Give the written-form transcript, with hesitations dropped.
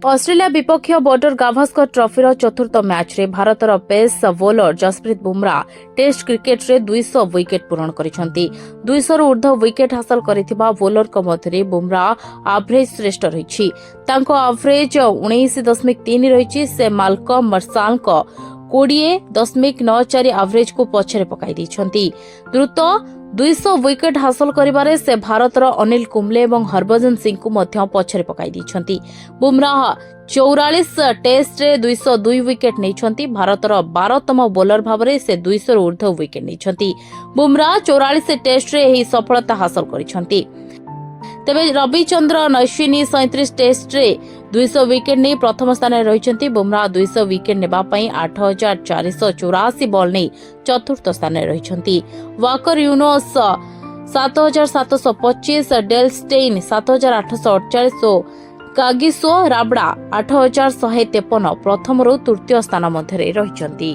Australia विपक्ष border गाभास्कर ट्रॉफीर चतुर्थ match रे भारतर pace bowler Jasprit Bumrah test cricket रे 200 विकेट पूरण करिसेंती। 200 रु ऊर्ध्व विकेट हासिल करिथिबा बोलर को मध्य बुमराह एवरेज श्रेष्ठ रहिछि। तांको एवरेज 19.3 रहिछि। से माल्कम मर्साल को 20.94 एवरेज को पछरे पकाई दैछंती। द्रुत 200 विकेट हासिल करिबारे से भारतर अनिल कुंबले और हरभजन सिंह को मध्य पछरे पकाई दैछंती। बुमराह 44 टेस्ट रे 202 विकेट नैछंती। भारतर 12तम बोलर भावरे से 200 रु ऊर्ध्व विकेट नैछंती। बुमराह 44 टेस्ट रे एही सफलता हासिल करिछंती। तेबे रविचंद्रन अश्विनी 37 टेस्ट रे 200 विकेट नहीं प्रथम स्थान में रही। बुमराह 200 विकेट नेबा पई 8484 बॉल नहीं चतुर्थ स्थान में रही। वाकर यूनुस 7725, डेल स्टेन 7848 और कागिसो राबड़ा 8153 प्रथम रु तृतीय स्थान मध्य रही।